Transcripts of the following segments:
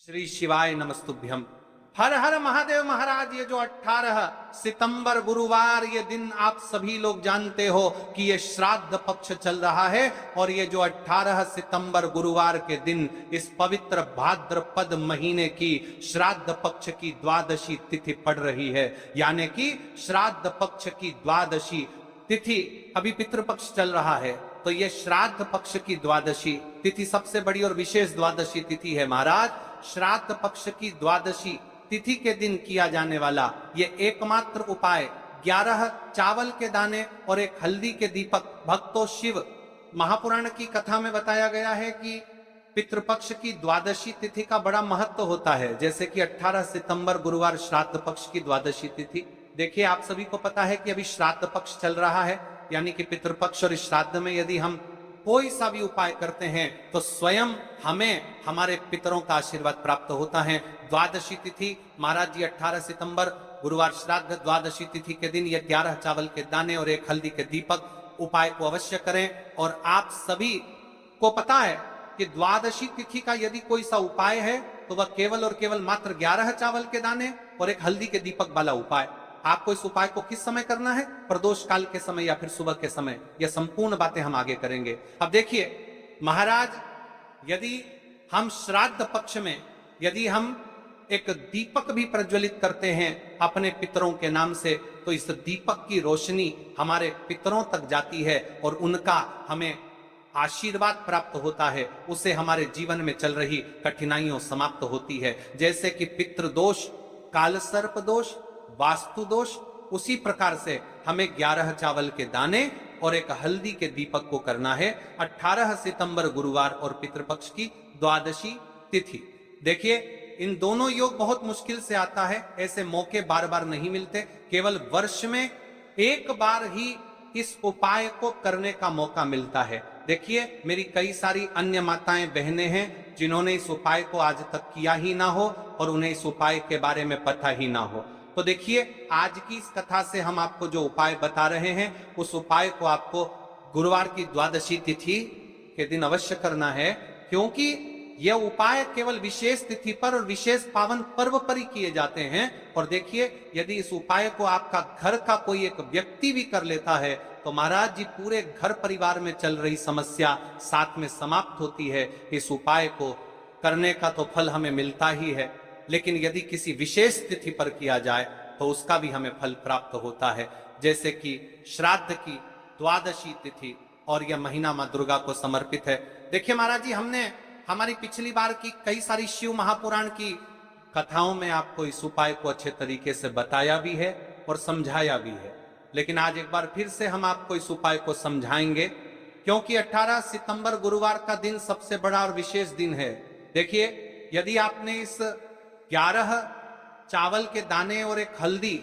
श्री शिवाय नमस्तुभ्यम। हर हर महादेव महाराज। ये जो 18 सितंबर गुरुवार ये दिन आप सभी लोग जानते हो कि ये श्राद्ध पक्ष चल रहा है और ये जो 18 सितंबर गुरुवार के दिन इस पवित्र भाद्रपद महीने की श्राद्ध पक्ष की द्वादशी तिथि पड़ रही है, यानी कि श्राद्ध पक्ष की द्वादशी तिथि। अभी पितृपक्ष चल रहा है तो ये श्राद्ध पक्ष की द्वादशी तिथि सबसे बड़ी और विशेष द्वादशी तिथि है महाराज। श्राद्ध पक्ष की द्वादशी तिथि के दिन किया जाने वाला ये एकमात्र उपाय 11 चावल के दाने और एक हल्दी के दीपक। भक्तों, शिव महापुराण की कथा में बताया गया है कि पितृपक्ष की द्वादशी तिथि का बड़ा महत्व होता है। जैसे कि 18 सितंबर गुरुवार श्राद्ध पक्ष की द्वादशी तिथि। देखिए, आप सभी को पता है कि अभी श्राद्ध पक्ष चल रहा है, यानी कि पितृपक्ष और श्राद्ध में यदि हम कोई सा भी उपाय करते हैं तो स्वयं हमें हमारे पितरों का आशीर्वाद प्राप्त होता है। द्वादशी तिथि महाराज जी 18 सितंबर गुरुवार श्राद्ध द्वादशी तिथि के दिन ये 11 चावल के दाने और एक हल्दी के दीपक उपाय को अवश्य करें। और आप सभी को पता है कि द्वादशी तिथि का यदि कोई सा उपाय है तो वह केवल और केवल मात्र 11 चावल के दाने और एक हल्दी के दीपक वाला उपाय। आपको इस उपाय को किस समय करना है, प्रदोष काल के समय या फिर सुबह के समय, यह संपूर्ण बातें हम आगे करेंगे। अब देखिए महाराज, यदि हम श्राद्ध पक्ष में यदि हम एक दीपक भी प्रज्वलित करते हैं अपने पितरों के नाम से, तो इस दीपक की रोशनी हमारे पितरों तक जाती है और उनका हमें आशीर्वाद प्राप्त होता है। उससे हमारे जीवन में चल रही कठिनाइयों समाप्त होती है। जैसे कि पितृदोष, कालसर्प दोष, वास्तु दोष, उसी प्रकार से हमें 11 चावल के दाने और एक हल्दी के दीपक को करना है 18 सितंबर गुरुवार और पितृपक्ष की द्वादशी तिथि। देखिए, इन दोनों योग बहुत मुश्किल से आता है, ऐसे मौके बार बार नहीं मिलते। केवल वर्ष में एक बार ही इस उपाय को करने का मौका मिलता है। देखिए, मेरी कई सारी अन्य माताएं बहनें हैं जिन्होंने इस उपाय को आज तक किया ही ना हो और उन्हें इस उपाय के बारे में पता ही ना हो। तो देखिए, आज की इस कथा से हम आपको जो उपाय बता रहे हैं उस उपाय को आपको गुरुवार की द्वादशी तिथि के दिन अवश्य करना है, क्योंकि यह उपाय केवल विशेष तिथि पर और विशेष पावन पर्व पर ही किए जाते हैं। और देखिए, यदि इस उपाय को आपका घर का कोई एक व्यक्ति भी कर लेता है तो महाराज जी पूरे घर परिवार में चल रही समस्या साथ में समाप्त होती है। इस उपाय को करने का तो फल हमें मिलता ही है, लेकिन यदि किसी विशेष तिथि पर किया जाए तो उसका भी हमें फल प्राप्त होता है। जैसे कि श्राद्ध की द्वादशी तिथि और यह महीना मां दुर्गा को समर्पित है। देखिए महाराज जी, हमने हमारी पिछली बार की कई सारी शिव महापुराण की कथाओं में आपको इस उपाय को अच्छे तरीके से बताया भी है और समझाया भी है, लेकिन आज एक बार फिर से हम आपको इस उपाय को समझाएंगे, क्योंकि 18 सितंबर गुरुवार का दिन सबसे बड़ा और विशेष दिन है। देखिए, यदि आपने इस 11 चावल के दाने और एक हल्दी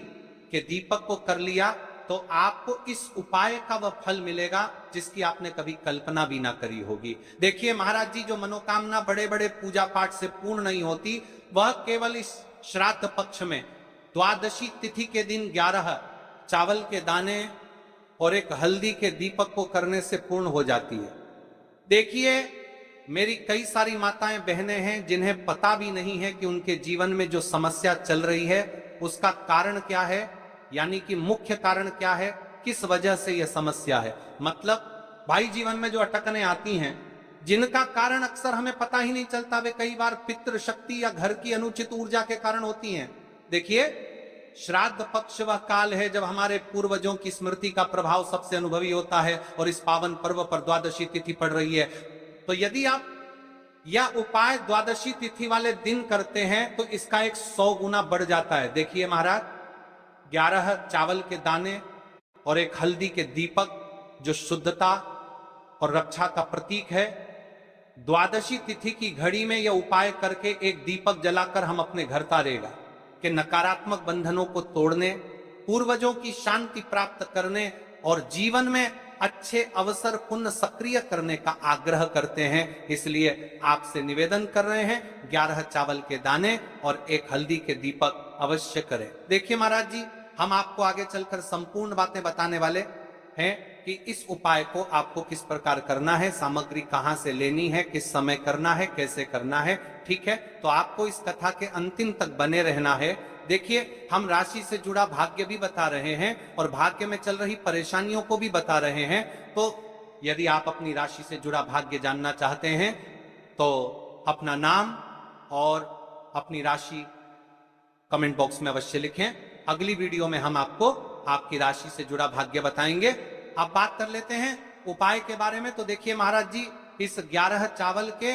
के दीपक को कर लिया तो आपको इस उपाय का वह फल मिलेगा जिसकी आपने कभी कल्पना भी ना करी होगी। देखिए महाराज जी, जो मनोकामना बड़े बड़े पूजा पाठ से पूर्ण नहीं होती, वह केवल इस श्राद्ध पक्ष में द्वादशी तिथि के दिन 11 चावल के दाने और एक हल्दी के दीपक को करने से पूर्ण हो जाती है। देखिए, मेरी कई सारी माताएं बहनें हैं जिन्हें पता भी नहीं है कि उनके जीवन में जो समस्या चल रही है उसका कारण क्या है, यानी कि मुख्य कारण क्या है, किस वजह से यह समस्या है। मतलब भाई, जीवन में जो अटकने आती हैं जिनका कारण अक्सर हमें पता ही नहीं चलता, वे कई बार पितृ शक्ति या घर की अनुचित ऊर्जा के कारण होती हैं। देखिए, श्राद्ध पक्ष वह काल है जब हमारे पूर्वजों की स्मृति का प्रभाव सबसे अनुभवी होता है और इस पावन पर्व पर द्वादशी तिथि पड़ रही है। तो यदि आप यह उपाय द्वादशी तिथि वाले दिन करते हैं तो इसका 100 गुना बढ़ जाता है। देखिए महाराज, 11 चावल के दाने और एक हल्दी के दीपक जो शुद्धता और रक्षा का प्रतीक है, द्वादशी तिथि की घड़ी में यह उपाय करके एक दीपक जलाकर हम अपने घर तारेगा कि नकारात्मक बंधनों को तोड़ने, पूर्वजों की शांति प्राप्त करने और जीवन में अच्छे अवसर पुण्य सक्रिय करने का आग्रह करते हैं। इसलिए आपसे निवेदन कर रहे हैं 11 चावल के दाने और एक हल्दी के दीपक अवश्य करें। देखिए महाराज जी, हम आपको आगे चलकर संपूर्ण बातें बताने वाले हैं कि इस उपाय को आपको किस प्रकार करना है, सामग्री कहां से लेनी है, किस समय करना है, कैसे करना है, ठीक है, तो आपको इस कथा के अंतिम तक बने रहना है। देखिए, हम राशि से जुड़ा भाग्य भी बता रहे हैं और भाग्य में चल रही परेशानियों को भी बता रहे हैं। तो यदि आप अपनी राशि से जुड़ा भाग्य जानना चाहते हैं तो अपना नाम और अपनी राशि कमेंट बॉक्स में अवश्य लिखें। अगली वीडियो में हम आपको आपकी राशि से जुड़ा भाग्य बताएंगे। अब बात कर लेते हैं उपाय के बारे में। तो देखिए महाराज जी, इस 11 चावल के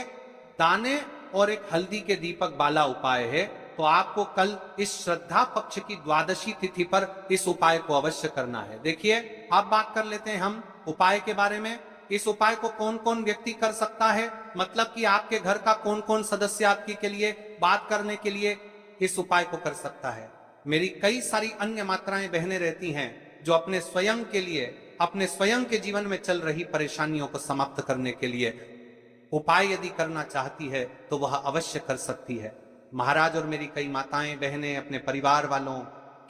दाने और एक हल्दी के दीपक वाला उपाय है। तो आपको कल इस श्रद्धा पक्ष की द्वादशी तिथि पर इस उपाय को अवश्य करना है। देखिए, अब बात कर लेते हैं हम उपाय के बारे में। इस उपाय को कौन कौन व्यक्ति कर सकता है, मतलब कि आपके घर का कौन कौन सदस्य आपकी के लिए बात करने के लिए इस उपाय को कर सकता है। मेरी कई सारी अन्य मात्राएं बहनें रहती हैं जो अपने स्वयं के लिए, अपने स्वयं के जीवन में चल रही परेशानियों को समाप्त करने के लिए उपाय यदि करना चाहती है तो वह अवश्य कर सकती है। महाराज और मेरी कई माताएं बहनें अपने परिवार वालों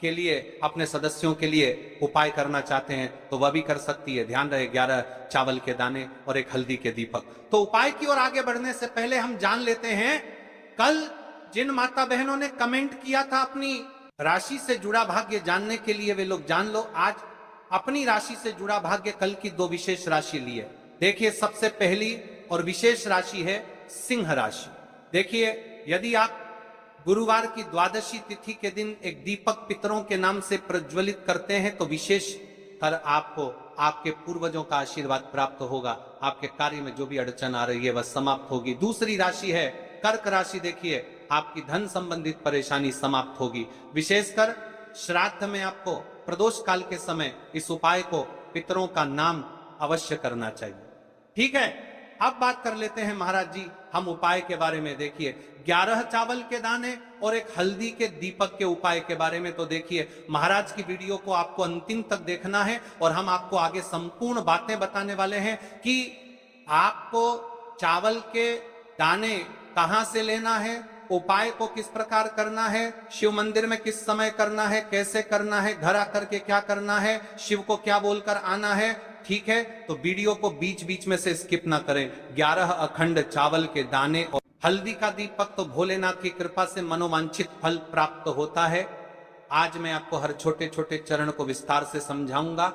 के लिए, अपने सदस्यों के लिए उपाय करना चाहते हैं तो वह भी कर सकती है। ध्यान रहे, 11 चावल के दाने और एक हल्दी के दीपक। तो उपाय की ओर आगे बढ़ने से पहले हम जान लेते हैं, कल जिन माता बहनों ने कमेंट किया था अपनी राशि से जुड़ा भाग्य जानने के लिए, वे लोग जान लो आज अपनी राशि से जुड़ा भाग्य। कल की 2 विशेष राशि लिए। देखिए, सबसे पहली और विशेष राशि है सिंह राशि। देखिए, यदि आप गुरुवार की द्वादशी तिथि के दिन एक दीपक पितरों के नाम से प्रज्वलित करते हैं तो विशेष कर आपको आपके पूर्वजों का आशीर्वाद प्राप्त होगा। आपके कार्य में जो भी अड़चन आ रही है वह समाप्त होगी। दूसरी राशि है कर्क राशि। देखिए, आपकी धन संबंधित परेशानी समाप्त होगी। विशेषकर श्राद्ध में आपको प्रदोष काल के समय इस उपाय को पितरों का नाम अवश्य करना चाहिए। ठीक है, अब बात कर लेते हैं महाराज जी हम उपाय के बारे में। देखिए, 11 चावल के दाने और एक हल्दी के दीपक के उपाय के बारे में। तो देखिए, महाराज की वीडियो को आपको अंतिम तक देखना है और हम आपको आगे संपूर्ण बातें बताने वाले हैं कि आपको चावल के दाने कहां से लेना है, उपाय को किस प्रकार करना है, शिव मंदिर में किस समय करना है, कैसे करना है, घर आकर के क्या करना है, शिव को क्या बोलकर आना है। ठीक है, तो वीडियो को बीच बीच में से स्किप ना करें। 11 अखंड चावल के दाने और हल्दी का दीपक, तो भोलेनाथ की कृपा से मनोवांछित फल प्राप्त होता है। आज मैं आपको हर छोटे छोटे चरण को विस्तार से समझाऊंगा।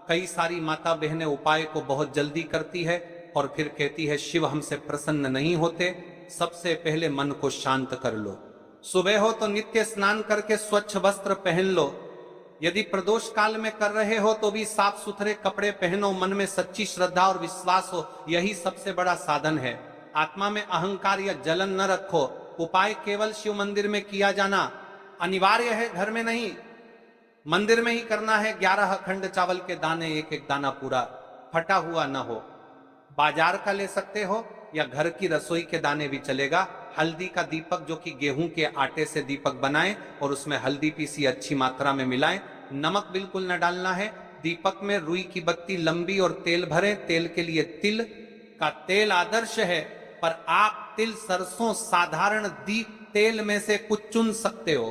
कई सारी माता बहनें उपाय को बहुत जल्दी करती है और फिर कहती है शिव हमसे प्रसन्न नहीं होते। सबसे पहले मन को शांत कर लो। सुबह हो तो नित्य स्नान करके स्वच्छ वस्त्र पहन लो। यदि प्रदोष काल में कर रहे हो तो भी साफ सुथरे कपड़े पहनो। मन में सच्ची श्रद्धा और विश्वास हो, यही सबसे बड़ा साधन है। आत्मा में अहंकार या जलन न रखो। उपाय केवल शिव मंदिर में किया जाना अनिवार्य है, घर में नहीं, मंदिर में ही करना है। 11 अखंड चावल के दाने, एक एक दाना पूरा फटा हुआ न हो। बाजार का ले सकते हो या घर की रसोई के दाने भी चलेगा। हल्दी का दीपक, जो कि गेहूं के आटे से दीपक बनाएं और उसमें हल्दी पीसी अच्छी मात्रा में मिलाएं। नमक बिल्कुल न डालना है। दीपक में रुई की बत्ती लंबी और तेल भरें। तेल के लिए तिल का तेल आदर्श है, पर आप तिल, सरसों, साधारण दीप तेल में से कुछ चुन सकते हो।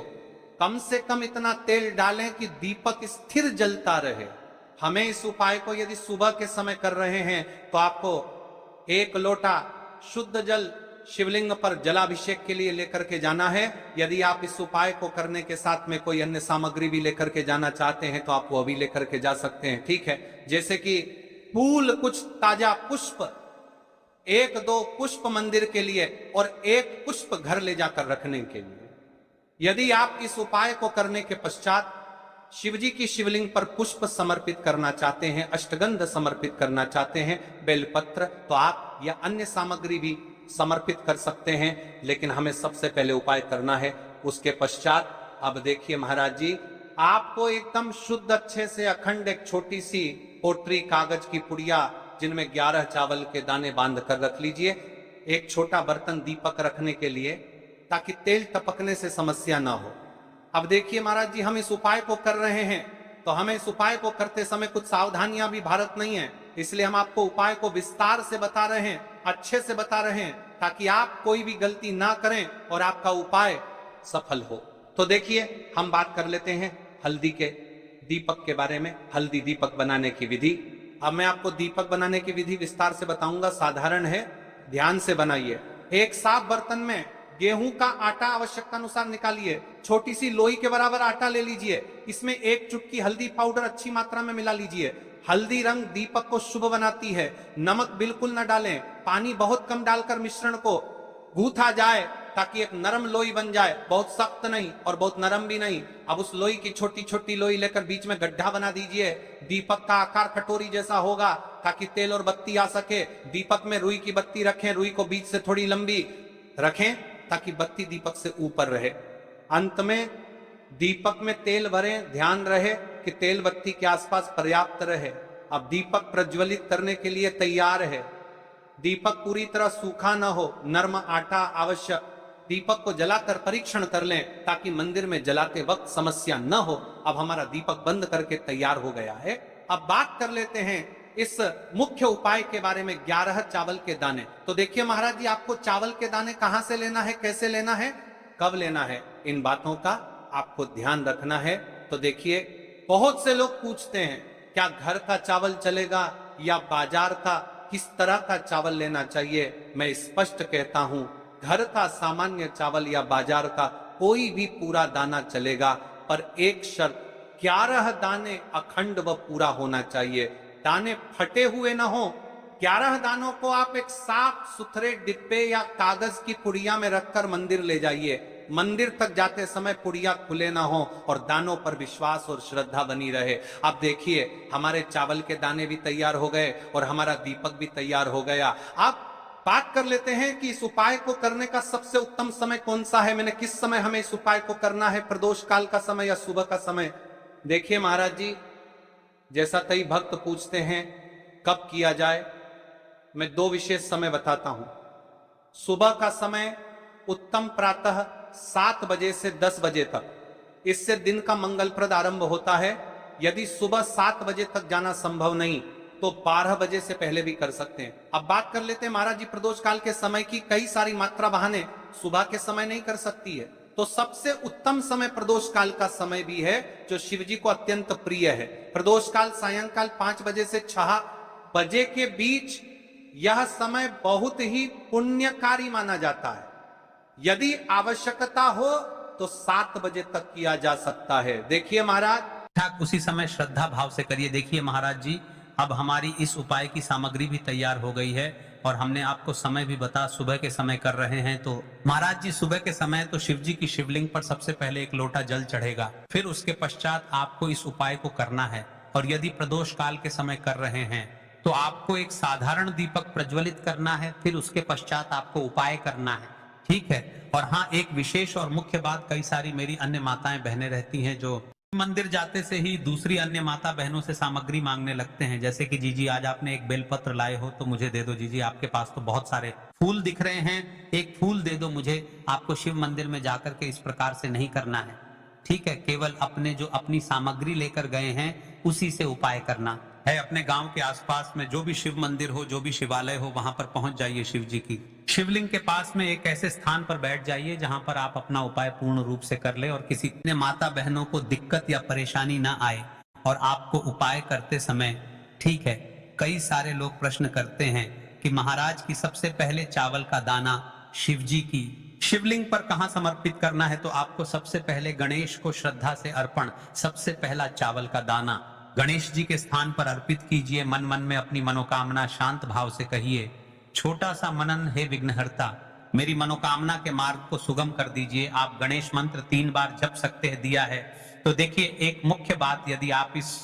कम से कम इतना तेल डालें कि दीपक स्थिर जलता रहे। हमें इस उपाय को यदि सुबह के समय कर रहे हैं तो आपको 1 लोटा शुद्ध जल शिवलिंग पर जलाभिषेक के लिए लेकर के जाना है। यदि आप इस उपाय को करने के साथ में कोई अन्य सामग्री भी लेकर के जाना चाहते हैं तो आप वो भी लेकर के जा सकते हैं। ठीक है, जैसे कि फूल, कुछ ताजा पुष्प, 1-2 पुष्प मंदिर के लिए और 1 पुष्प घर ले जाकर रखने के लिए। यदि आप इस उपाय को करने के पश्चात शिवजी की शिवलिंग पर पुष्प समर्पित करना चाहते हैं, अष्टगंध समर्पित करना चाहते हैं, बेलपत्र, तो आप या अन्य सामग्री भी समर्पित कर सकते हैं। लेकिन हमें सबसे पहले उपाय करना है। उसके पश्चात अब देखिए महाराज जी, आपको एकदम शुद्ध अच्छे से अखंड एक छोटी सी पोटरी कागज की पुड़िया जिनमें 11 चावल के दाने बांध कर रख लीजिए। एक छोटा बर्तन दीपक रखने के लिए, ताकि तेल टपकने से समस्या ना हो। अब देखिए महाराज जी, हम इस उपाय को कर रहे हैं तो हमें इस उपाय को करते समय कुछ सावधानियां भी भारत नहीं है। इसलिए हम आपको उपाय को विस्तार से बता रहे हैं, अच्छे से बता रहे हैं, ताकि आप कोई भी गलती ना करें और आपका उपाय सफल हो। तो देखिए, हम बात कर लेते हैं हल्दी के दीपक के बारे में, हल्दी दीपक बनाने की विधि। अब मैं आपको दीपक बनाने की विधि विस्तार से बताऊंगा। साधारण है, ध्यान से बनाइए। एक साफ बर्तन में गेहूं का आटा आवश्यकता अनुसार निकालिए, छोटी सी लोई के बराबर आटा ले लीजिए, इसमें 1 चुटकी हल्दी पाउडर अच्छी मात्रा में मिला लीजिए। हल्दी रंग दीपक को शुभ बनाती है। नमक बिल्कुल न डालें, पानी बहुत कम डालकर मिश्रण को गूथा जाए ताकि एक नरम लोई बन जाए, बहुत सख्त नहीं और बहुत नरम भी नहीं। अब उस लोई की छोटी छोटी लोई लेकर बीच में गड्ढा बना दीजिए। दीपक का आकार कटोरी जैसा होगा ताकि तेल और बत्ती आ सके। दीपक में रुई की बत्ती रखें, रुई को बीच से थोड़ी लंबी रखें ताकि बत्ती दीपक से ऊपर रहे। अंत में दीपक में तेल भरें, ध्यान रहे कि तेल बत्ती के आसपास पर्याप्त रहे। अब दीपक प्रज्वलित करने के लिए तैयार है। दीपक पूरी तरह सूखा न हो, नर्म आटा आवश्यक। दीपक को जलाकर परीक्षण कर लें ताकि मंदिर में जलाते वक्त समस्या न हो। अब हमारा दीपक बंद करके तैयार हो गया है। अब बात कर लेते हैं इस मुख्य उपाय के बारे में, 11 चावल के दाने। तो देखिए महाराज जी, आपको चावल के दाने कहां से लेना है, कैसे लेना है, कब लेना है, इन बातों का आपको ध्यान रखना है। तो देखिए, बहुत से लोग पूछते हैं क्या घर का चावल चलेगा या बाजार का, किस तरह का चावल लेना चाहिए। मैं स्पष्ट कहता हूं, घर का सामान्य चावल या बाजार का कोई भी पूरा दाना चलेगा, पर एक शर्त, 11 दाने अखंड व पूरा होना चाहिए। दाने फटे हुए ना हो। 11 दानों को आप एक साफ सुथरे डिब्बे या कागज की पुड़िया में रखकर मंदिर ले जाइए। मंदिर तक जाते समय पुड़िया खुले ना हो और दानों पर विश्वास और श्रद्धा बनी रहे। अब देखिए, हमारे चावल के दाने भी तैयार हो गए और हमारा दीपक भी तैयार हो गया। अब बात कर लेते हैं कि इस उपाय को करने का सबसे उत्तम समय कौन सा है। मैंने किस समय हमें इस उपाय को करना है, प्रदोष काल का समय या सुबह का समय। देखिए महाराज जी, जैसा कई भक्त पूछते हैं कब किया जाए, मैं 2 विशेष समय बताता हूं। सुबह का समय उत्तम प्रातः 7 बजे से 10 बजे तक, इससे दिन का मंगलप्रद आरंभ होता है। यदि सुबह 7 बजे तक जाना संभव नहीं तो 12 बजे से पहले भी कर सकते हैं। अब बात कर लेते हैं महाराज जी प्रदोष काल के समय की। कई सारी मात्रा बहाने सुबह के समय नहीं कर सकती है, तो सबसे उत्तम समय प्रदोष काल का समय भी है जो शिव जी को अत्यंत प्रिय है। प्रदोष काल सायंकाल 5 बजे से 6 बजे के बीच, यह समय बहुत ही पुण्यकारी माना जाता है। यदि आवश्यकता हो तो 7 बजे तक किया जा सकता है। देखिए महाराज, ठीक उसी समय श्रद्धा भाव से करिए। देखिए महाराज जी, अब हमारी इस उपाय की सामग्री भी तैयार हो गई है और हमने आपको समय भी बता, सुबह के समय कर रहे हैं। तो महाराज जी, सुबह के समय तो शिव जी की शिवलिंग पर सबसे पहले 1 लोटा जल चढ़ेगा। फिर उसके पश्चात आपको इस उपाय को करना है। और यदि प्रदोष काल के समय कर रहे हैं तो आपको एक साधारण दीपक प्रज्वलित करना है, फिर उसके पश्चात आपको उपाय करना है, ठीक है। और हाँ, एक विशेष और मुख्य बात, कई सारी मेरी अन्य माताएं बहनें रहती हैं जो मंदिर जाते से ही दूसरी अन्य माता बहनों से सामग्री मांगने लगते हैं, जैसे कि जीजी आज आपने एक बेलपत्र लाए हो तो मुझे दे दो। जीजी आपके पास तो बहुत सारे फूल दिख रहे हैं, एक फूल दे दो मुझे। आपको शिव मंदिर में जाकर के इस प्रकार से नहीं करना है, ठीक है। केवल अपने जो अपनी सामग्री लेकर गए हैं उसी से उपाय करना है। अपने गांव के आसपास में जो भी शिव मंदिर हो, जो भी शिवालय हो, वहां पर पहुंच जाइए। शिव जी की शिवलिंग के पास में एक ऐसे स्थान पर बैठ जाइए जहां पर आप अपना उपाय पूर्ण रूप से कर ले और किसी ने माता बहनों को दिक्कत या परेशानी ना आए। और आपको उपाय करते समय, ठीक है, कई सारे लोग प्रश्न करते हैं कि महाराज की सबसे पहले चावल का दाना शिव जी की शिवलिंग पर कहां समर्पित करना है। तो आपको सबसे पहले गणेश को श्रद्धा से अर्पण, सबसे पहला चावल का दाना गणेश जी के स्थान पर अर्पित कीजिए। मन मन में अपनी मनोकामना शांत भाव से कहिए, छोटा सा मनन है विघ्नहर्ता, मेरी मनोकामना के मार्ग को सुगम कर दीजिए। आप गणेश मंत्र 3 बार जप सकते हैं, दिया है तो देखिए एक मुख्य बात, यदि आप इस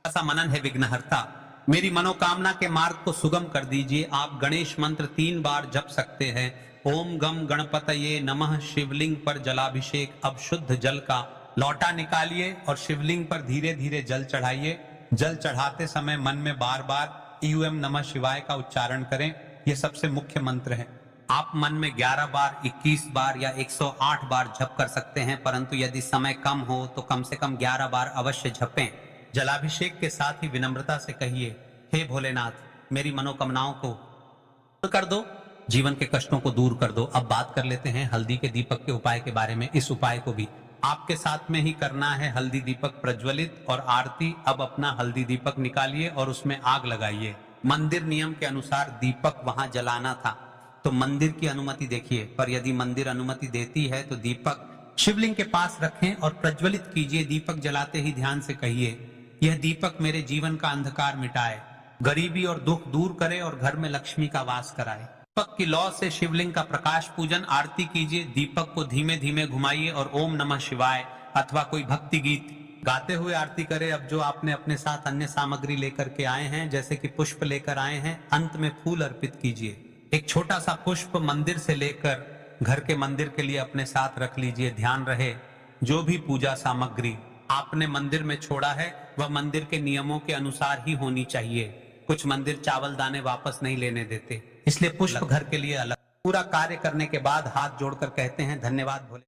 ऐसा मनन है विघ्नहर्ता, मेरी मनोकामना के मार्ग को सुगम कर दीजिए, आप गणेश मंत्र 3 बार जप सकते हैं। ओम गम गणपतये नमः। शिवलिंग पर जलाभिषेक, अब शुद्ध जल का लौटा निकालिए और शिवलिंग पर धीरे धीरे जल चढ़ाइए। जल चढ़ाते समय मन में बार बार ईयूएम नमः शिवाय का उच्चारण करें, यह सबसे मुख्य मंत्र है। आप मन में 11 बार, 21 बार या 108 बार जप कर सकते हैं, परंतु यदि समय कम हो तो कम से कम 11 बार अवश्य जपें। जलाभिषेक के साथ ही विनम्रता से कहिए, हे भोलेनाथ, मेरी मनोकामनाओं को पूर्ण कर दो, जीवन के कष्टों को दूर कर दो। अब बात कर लेते हैं हल्दी के दीपक के उपाय के बारे में। इस उपाय को भी आपके साथ में ही करना है। हल्दी दीपक प्रज्वलित और आरती। अब अपना हल्दी दीपक निकालिए और उसमें आग लगाइए। मंदिर नियम के अनुसार दीपक वहां जलाना था, तो मंदिर की अनुमति देखिए, पर यदि मंदिर अनुमति देती है तो दीपक शिवलिंग के पास रखें और प्रज्वलित कीजिए। दीपक जलाते ही ध्यान से कहिए, यह दीपक मेरे जीवन का अंधकार मिटाए, गरीबी और दुख दूर करे और घर में लक्ष्मी का वास कराए। दीपक की लौ से शिवलिंग का प्रकाश पूजन आरती कीजिए। दीपक को धीमे धीमे घुमाइए और ओम नमः शिवाय अथवा कोई भक्ति गीत गाते हुए आरती करें। अब जो आपने अपने साथ अन्य सामग्री लेकर के आए हैं, जैसे कि पुष्प लेकर आए हैं, अंत में फूल अर्पित कीजिए। एक छोटा सा पुष्प मंदिर से लेकर घर के मंदिर के लिए अपने साथ रख लीजिए। ध्यान रहे, जो भी पूजा सामग्री आपने मंदिर में छोड़ा है वह मंदिर के नियमों के अनुसार ही होनी चाहिए। कुछ मंदिर चावल दाने वापस नहीं लेने देते, इसलिए पुष्प घर के लिए अलग। पूरा कार्य करने के बाद हाथ जोड़कर कहते हैं, धन्यवाद भोले।